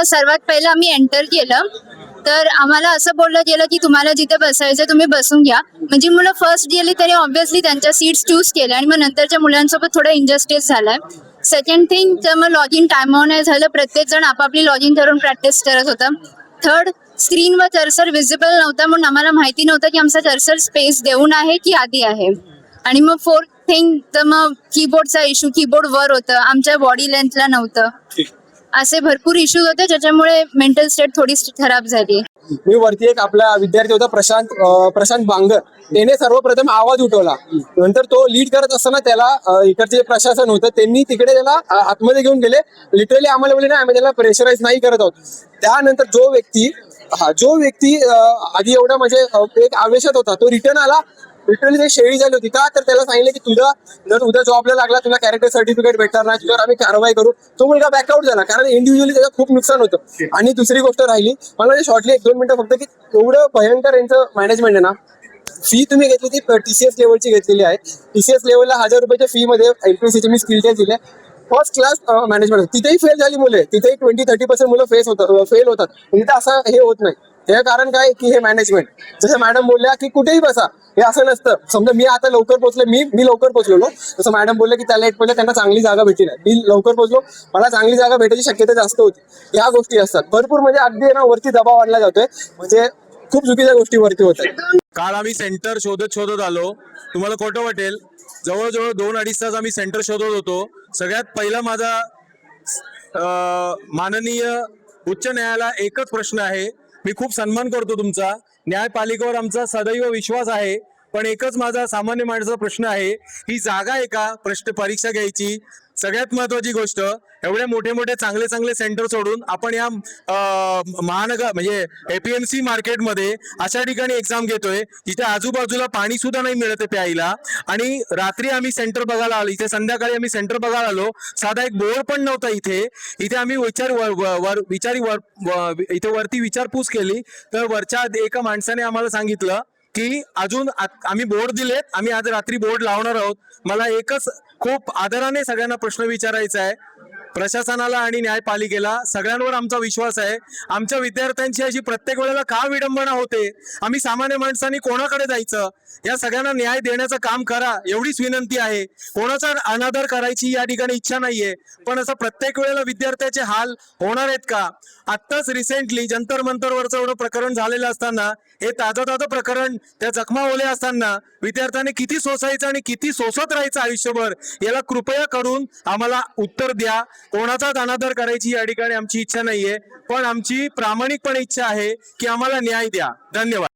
सर्वात पहिलं आम्ही एंटर केलं तर आम्हाला असं बोललं गेलं की तुम्हाला जिथे बसायचं तुम्ही बसून घ्या. म्हणजे मुलं फर्स्ट गेली तरी ऑब्व्हियसली त्यांच्या सीट्स चूज केल्या आणि मग नंतरच्या मुलांसोबत थोडं इंजस्टिस झालाय. सेकंड थिंग तर मग लॉग इन टायमावर नाही झालं. प्रत्येक जण आपापली लॉग इन करून प्रॅक्टिस करत होता. थर्ड, स्क्रीनवर कर्सर विजिबल नव्हता म्हणून आम्हाला माहिती नव्हतं की आमचा कर्सर स्पेस देऊन आहे की आधी आहे. आणि मग फोर्थ थिंग तर मग कीबोर्डचा इश्यू, कीबोर्ड वर होतं, आमच्या बॉडी लेंथला नव्हतं. असे भरपूर इश्यूज होते ज्याच्यामुळे मेंटल स्टेट थोडी खराब झाली. मी वरती एक आपला विद्यार्थी होता प्रशांत बांगर, त्याने सर्वप्रथम आवाज उठवला. नंतर तो लीड करत असताना त्याला इकडचे प्रशासन होतं त्यांनी तिकडे त्याला आतमध्ये घेऊन गेले. लिटरली आम्हाला बोलले नाही आम्ही त्याला प्रेशराईज नाही करत आहोत. त्यानंतर जो व्यक्ती आधी एवढा म्हणजे एक आवेशात होता तो रिटर्न आला. लिटरली ते शेळी झाली होती. का तर त्याला सांगितलं की तुझा जर उद्या जॉबला लागला तुला कॅरेक्टर सर्टिफिकेट भेटणार नाही, तुझ्यावर आम्ही कारवाई करू. तो मुलगा बॅकआउट झाला कारण इंडिव्हिज्युअली त्याचं खूप नुकसान होतं. आणि दुसरी गोष्ट राहिली मला शॉर्टली 1-2 मिनिटं फक्त की एवढं भयंकर यांचं मॅनेजमेंट आहे ना. फी तुम्ही घेतली ती TCS लेवलची घेतलेली आहे. TCS लेवलला 1000 रुपयाच्या फी मध्ये LPCचे मी स्किल टेस्ट दिले. First class management. तिथेही फेल झाली मुले, तिथेही 20-30% मुलं फेल होतात. तिथं असं हे होत नाही. हे कारण काय की हे मॅनेजमेंट. जसं मॅडम बोलल्या की कुठेही बसा, हे असं नसतं. समजा मी आता लवकर पोहोचले, मी लवकर पोहोचलो. जसं मॅडम बोलले की त्या लेट पडले त्यांना चांगली जागा भेटली नाही, मी लवकर पोहोचलो, मला चांगली जागा भेटायची शक्यता जास्त होती. ह्या गोष्टी असतात भरपूर. म्हणजे अगदी ना वरती दबाव आणला जातोय, म्हणजे खूप चुकीच्या गोष्टी वरती होत आहेत. काल आम्ही सेंटर शोधत आलो. तुम्हाला खोटं वाटेल, जवळजवळ 2-2.5 तास आम्ही सेंटर शोधत होतो. सगळ्यात पहिला माझा माननीय उच्च न्यायालयाला एकच प्रश्न आहे. मी खूप सन्मान करतो तुमचा, न्यायपालिकेवर आमचा सदैव विश्वास आहे. पण एकच माझा सामान्य माणसाचा प्रश्न आहे, ही जागा आहे का परीक्षा घ्यायची? सगळ्यात महत्वाची गोष्ट, एवढे मोठे चांगले सेंटर सोडून आपण या महानगर म्हणजे APMC मार्केटमध्ये अशा ठिकाणी एक्झाम घेतोय जिथे आजूबाजूला पाणी सुद्धा नाही मिळत आहे प्यायला. आणि रात्री आम्ही सेंटर बघायला आलो, इथे संध्याकाळी आम्ही सेंटर बघायला आलो, साधा एक बोर्ड पण नव्हता इथे आम्ही इथे वरती विचारपूस केली तर वरच्या एका माणसाने आम्हाला सांगितलं की अजून आम्ही बोर्ड दिलेत, आम्ही आज रात्री बोर्ड लावणार आहोत. मला एकच खूप आदराने सगळ्यांना प्रश्न विचारायचा आहे, प्रशासनाला आणि न्यायपालिकेला, सगळ्यांवर आमचा विश्वास आहे. आमच्या विद्यार्थ्यांची अशी प्रत्येक वेळेला का विडंबना होते? आम्ही सामान्य माणसांनी कोणाकडे जायचं? या सगळ्यांना न्याय देण्याचं काम करा एवढीच विनंती आहे. कोणाचा अनादर करायची या ठिकाणी इच्छा नाहीये, पण असं प्रत्येक वेळेला विद्यार्थ्याचे हाल होणार आहेत का? आत्ताच रिसेंटली जंतर मंतरवरचं एवढं प्रकरण झालेलं असताना, हे ताजं प्रकरण, त्या जखमा ओल्या असताना विद्यार्थ्यांनी किती सोसायचं आणि किती सोसत राहायचं आयुष्यभर, याला कृपया करून आम्हाला उत्तर द्या. कोणाचाच अनादर करायची या ठिकाणी आमची इच्छा नाहीये, पण आमची प्रामाणिकपणे इच्छा आहे की आम्हाला न्याय द्या. धन्यवाद.